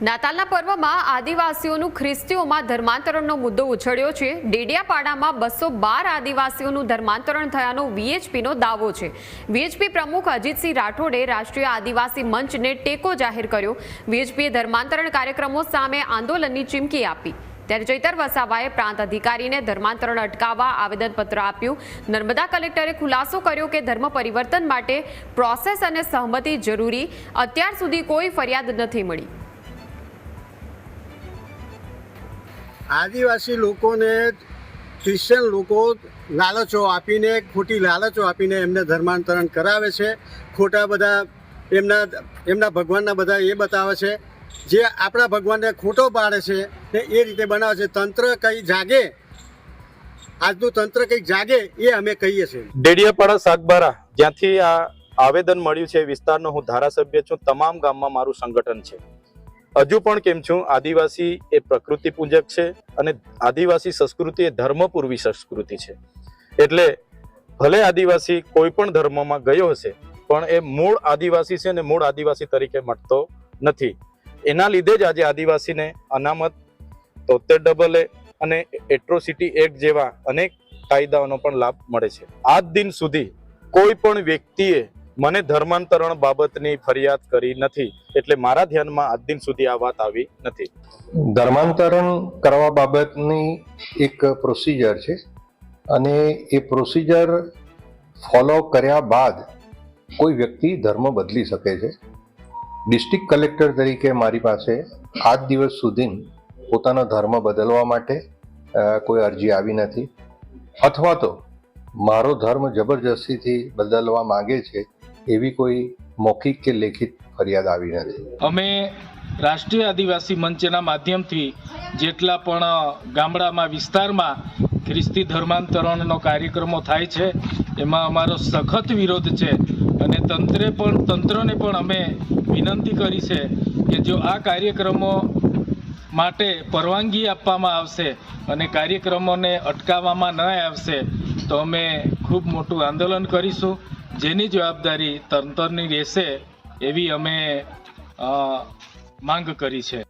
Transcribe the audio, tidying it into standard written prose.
નાતાલના પર્વમાં આદિવાસીઓનું ખ્રિસ્તીઓમાં ધર્માંતરણનો મુદ્દો ઉછળ્યો છે। ડેડિયાપાડામાં 212 આદિવાસીઓનું ધર્માંતરણ થયાનો વીએચપીનો દાવો છે। વીએચપી પ્રમુખ અજીતસિંહ રાઠોડે રાષ્ટ્રીય આદિવાસી મંચને ટેકો જાહેર કર્યો। વીએચપીએ ધર્માંતરણ કાર્યક્રમો સામે આંદોલનની ચીમકી આપી। ત્યારે ચૈતર વસાવાએ પ્રાંત અધિકારીને ધર્માંતરણ અટકાવવા આવેદનપત્ર આપ્યું। નર્મદા કલેક્ટરે ખુલાસો કર્યો કે ધર્મ પરિવર્તન માટે પ્રોસેસ અને સહમતિ જરૂરી। અત્યાર સુધી કોઈ ફરિયાદ નથી મળી। આદિવાસી લોકોને ક્રિશ્ચન લોકો લાલચો આપીને, ખોટી લાલચો આપીને એમને ધર્માંતરણ કરાવે છે। ખોટા બધા એમના ભગવાનના બધા એ બતાવે છે, જે આપણા ભગવાનને ખોટો પાડે છે ને એ રીતે બનાવે છે। તંત્ર કંઈ જાગે, આજનું તંત્ર કંઈક જાગે એ અમે કહીએ છીએ। ડેડિયાપાડા સાગબારા જ્યાંથી આ આવેદન મળ્યું છે, વિસ્તારનો હું ધારાસભ્ય છું। તમામ ગામમાં મારું સંગઠન છે। હજુ પણ કેમ છું, આદિવાસી એ પ્રકૃતિ પૂજક છે અને આદિવાસી સંસ્કૃતિ એ ધર્મપૂર્વી સંસ્કૃતિ છે। એટલે ભલે આદિવાસી કોઈ પણ ધર્મમાં ગયો હશે, પણ એ મૂળ આદિવાસી છે અને મૂળ આદિવાસી તરીકે મળતો નથી। એના લીધે જ આજે આદિવાસીને અનામત, 73AA અને એટ્રોસિટી એક્ટ જેવા અનેક કાયદાઓનો પણ લાભ મળે છે। આજ દિન સુધી કોઈ પણ વ્યક્તિએ મને ધર્માંતરણ બાબતની ફરિયાદ કરી નથી, એટલે મારા ધ્યાનમાં આજ દિન સુધી આ વાત આવી નથી। ધર્માંતરણ કરવા બાબતની એક પ્રોસિજર છે અને એ પ્રોસિજર ફોલો કર્યા બાદ કોઈ વ્યક્તિ ધર્મ બદલી શકે છે। ડિસ્ટ્રિક્ટ કલેક્ટર તરીકે મારી પાસે આજ દિવસ સુધી પોતાનો ધર્મ બદલવા માટે કોઈ અરજી આવી નથી, અથવા તો મારો ધર્મ જબરજસ્તીથી બદલવા માંગે છે એવી કોઈ મૌખિક કે લેખિત ફરિયાદ આવી નથી। અમે રાષ્ટ્રીય આદિવાસી મંચના માધ્યમથી જેટલા પણ ગામડામાં, વિસ્તારમાં ખ્રિસ્તી ધર્માંતરણનો કાર્યક્રમો થાય છે એમાં અમારો સખત વિરોધ છે અને તંત્રને પણ અમે વિનંતી કરી છે કે જો આ કાર્યક્રમો માટે પરવાનગી આપવામાં આવશે અને કાર્યક્રમોને અટકાવવામાં ન આવશે તો અમે ખૂબ મોટું આંદોલન કરીશું, જેની જવાબદારી તંત્રની રહેશે એવી અમે માંગ કરી છે।